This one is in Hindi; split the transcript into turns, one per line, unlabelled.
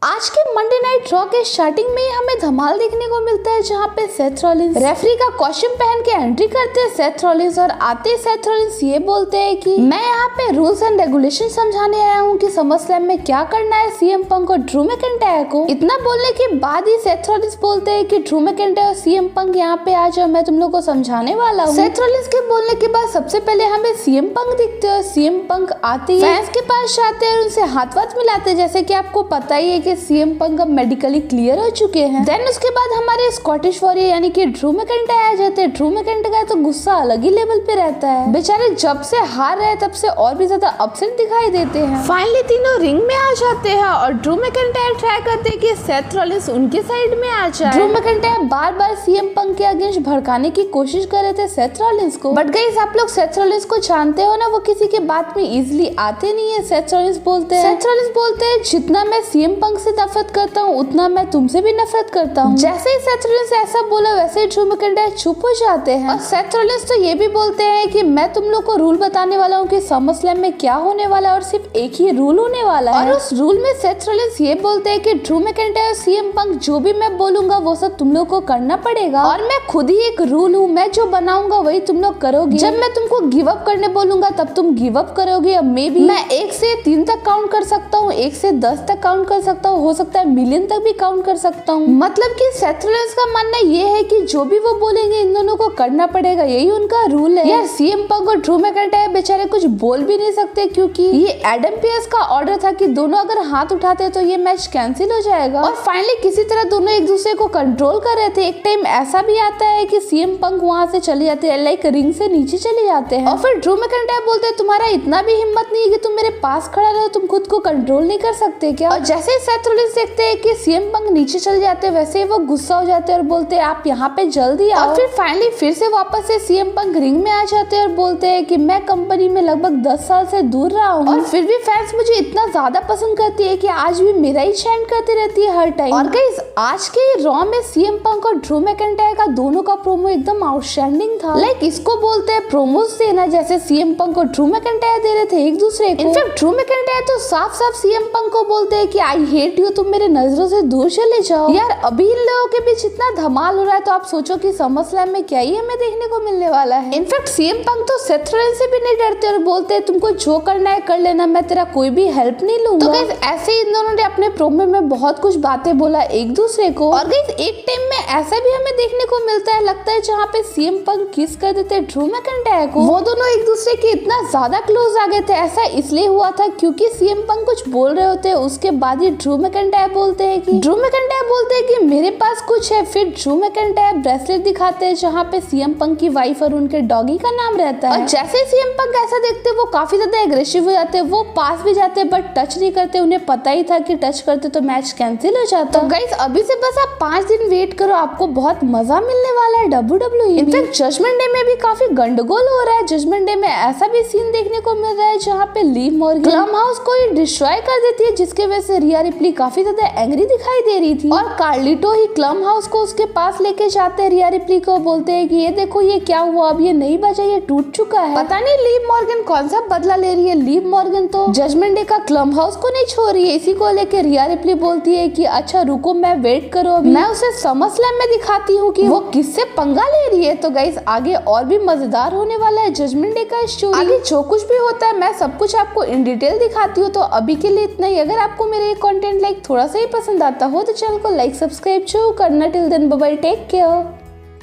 आज के मंडे नाइट रॉ के स्टार्टिंग में ही हमें धमाल देखने को मिलता है, जहां पे सेथ रॉलिंस रेफरी का कॉस्ट्यूम पहन के एंट्री करते हैं सेथ रॉलिंस, और आते ही सेथ रॉलिंस ये बोलते हैं कि मैं यहाँ पे रूल्स एंड रेगुलेशन समझाने आया हूँ कि समरस्लैम में क्या करना है सीएम पंक और ड्रू मैकिंटायर को। इतना बोलने के बाद ही सेथ रॉलिंस बोलते हैं कि ड्रू मैकिंटायर और सीएम पंक यहाँ पे आ जाओ, मैं तुम लोग को समझाने वाला हूँ। सेथ रॉलिंस के बोलने के बाद सबसे पहले हमें सीएम पंक दिखते हैं। सीएम पंक आते ही फैंस के पास जाते हैं और उनसे हाथ वाथ मिलाते हैं, जैसे कि आपको पता ही है कि सीएम पंक अब मेडिकली क्लियर हो चुके हैं। देन उसके बाद हमारे स्कॉटिश वॉरियर यानी कि ड्रू मैकिंटायर आ जाते हैं। ड्रू मैकिंटायर तो गुस्सा अलग ही लेवल पे रहता है, बेचारे जब से हार रहे तब से और भी ज्यादा अपसेट दिखाई देते हैं। फाइनली तीनों रिंग में आ जाते हैं और ड्रू मैकिंटायर ट्राई करते हैं कि सेथ रॉलिंस उनके साइड में आ जाए। ड्रू मैकिंटायर बार बार सीएम पंक के अगेंस्ट भड़काने की कोशिश कर रहे थे सेथ रॉलिंस को, बट गाइस आप लोग सेथ रॉलिंस को जानते हो ना, वो किसी के बात में इजिली आते नहीं है। सेथ रॉलिंस बोलते हैं जितना मैं सीएम पंक से नफरत करता हूँ उतना मैं तुमसे भी नफरत करता हूँ। जैसे ही सेथ रॉलिंस ऐसा बोला वैसे ही ड्रू मैकिंटायर चुप हो जाते हैं। और सेथ रॉलिंस तो ये भी बोलते हैं कि मैं तुम लोग को रूल बताने वाला हूँ कि समरस्लैम में क्या होने वाला है और सिर्फ एक ही रूल होने वाला है। और उस रूल में सेथ रॉलिंस ये बोलते हैं कि ड्रू मैकिंटायर और सीएम पंक जो भी मैं बोलूंगा वो सब तुम लोग को करना पड़ेगा, और मैं खुद ही एक रूल हूँ, मैं जो बनाऊंगा वही तुम लोग करोगे। जब मैं तुमको गिव अप करने बोलूंगा तब तुम गिव अप करोगे। अब मे भी मैं 1 से 3 तक काउंट कर सकता हूँ, 1 से 10 तक काउंट कर सकता हूँ, हो सकता है मिलियन तक भी काउंट कर सकता हूँ। मतलब कि सेथ रॉलिंस का मानना ये है कि जो भी वो बोलेंगे इन दोनों को करना पड़ेगा, यही उनका रूल है। यार सीएम पंक और ड्रू मैकिंटायर बेचारे कुछ बोल भी नहीं सकते, क्योंकि ये एडम पियर्स का ऑर्डर था कि दोनों अगर हाथ उठाते तो ये मैच कैंसिल हो जाएगा। और फाइनली किसी तरह दोनों एक दूसरे को कंट्रोल कर रहे थे। एक टाइम ऐसा भी आता है कि सीएम पंक वहां से चले जाते हैं, लाइक रिंग से नीचे चले जाते हैं, और फिर ड्रू मैकिंटायर बोलते हैं तुम्हारा इतना भी हिम्मत नहीं है कि तुम मेरे पास खड़ा रहो, तुम खुद को कंट्रोल नहीं कर सकते क्या। और जैसे ही सेथ रॉलिंस देखते हैं कि सीएम पंक नीचे चले जाते हैं, वैसे ही वो गुस्सा हो जाते हैं और बोलते हैं आप यहाँ पे जल्दी आओ। और फिर फाइनली फिर से वापस से सीएम पंक रिंग में आ जाते हैं और बोलते हैं कि मैं कंपनी में लगभग 10 साल से दूर रहा हूँ, और फिर भी फैंस मुझे इतना ज्यादा पसंद करती है कि आज भी मेरा ही चैंट करती रहती है हर टाइम। और गाइस आज के रॉ में सीएम पंक और ड्रू मैकिंटायर का दोनों का प्रोमो एकदम आउटस्टैंडिंग था। लाइक इसको बोलते हैं प्रोमोस देना, जैसे सीएम पंक और ड्रू मैकिंटायर दे रहे थे एक दूसरे को। इनफैक्ट ड्रू मैकिंटायर तो साफ साफ सीएम पंक को बोलते हैं कि आई हेट यू, तुम मेरे नजरों से दूर चले जाओ। यार अभी इन लोगों के बीच इतना धमाल हो रहा है, तो आप सोचो कि समरस्लैम में क्या ही हमें देखने को मिलने वाला है। इनफैक्ट सीएम पंक तो सेथ रॉलिंस से भी नहीं डरते और बोलते हैं तुमको जो करना है कर लेना, मैं तेरा कोई भी हेल्प नहीं लूंगा। तो गाइस ऐसे ही इन दोनों ने अपने प्रोमो में बहुत कुछ बातें बोला एक दूसरे को। और गाइस एक टाइम में ऐसा भी हमें देखने को मिलता है, लगता है जहाँ पे सीएम पंक किस कर देते हैं ड्रू मैकिंटायर को। वो दोनों एक दूसरे के इतना ज्यादा क्लोज आ गए थे। ऐसा इसलिए हुआ था क्योंकि सीएम पंक कुछ बोल रहे होते हैं, उसके बाद ही ड्रू मैकिंटायर बोलते हैं कि मेरे पास कुछ है। फिर ड्रू मैकिंटायर ब्रेसलेट दिखाते हैं जहाँ पे सीएम पंक की वाइफ और उनके डॉगी का नाम रहता है। और जैसे ही सीएम पंक ऐसा देखते हैं वो काफी ज्यादा एग्रेसिव हो जाते हैं, वो पास भी जाते हैं बट टच नहीं करते, उन्हें पता ही था कि टच करते तो मैच कैंसिल हो जाता। तो गाइस अभी से बस आप 5 दिन वेट करो, आपको बहुत मजा मिलने वाला है WWE। इनफैक्ट जजमेंट डे में भी काफी गंडगोल हो रहा है। जजमेंट डे में ऐसा भी सीन देखने को मिल रहा है जहाँ पे लिव मॉर्गन क्लम हाउस को ही डिस्ट्रॉय कर देती है, जिसके वजह से रिया रिप्ली काफी ज्यादा एंग्री दिखाई दे रही थी। और कार्लिटो ही क्लम हाउस को उसके पास लेके जाते हैं रिया रिप्ली को, बोलते हैं कि ये देखो ये क्या हुआ, अब ये नहीं बचा, ये टूट चुका है। पता नहीं लिव मॉर्गन कौन सा बदला ले रही है। लिव मॉर्गन तो जजमेंट डे का क्लम हाउस को नहीं छोड़ रही है। इसी को लेके रिया रिप्ली बोलती है कि अच्छा रुको, मैं वेट करो, मैं उसे समरस्लैम में दिखाती हूँ कि वो किससे पंगा ले रही है। तो गाइस आगे और भी मजेदार होने वाला है जजमेंट डे का स्टोरी। आगे जो कुछ भी होता है मैं सब कुछ आपको इन डिटेल दिखाती हूँ। तो अभी के लिए इतना ही। अगर आपको मेरे ये कंटेंट लाइक थोड़ा सा ही पसंद आता हो तो चैनल को लाइक सब्सक्राइब जरूर करना। Till then bye bye, take care.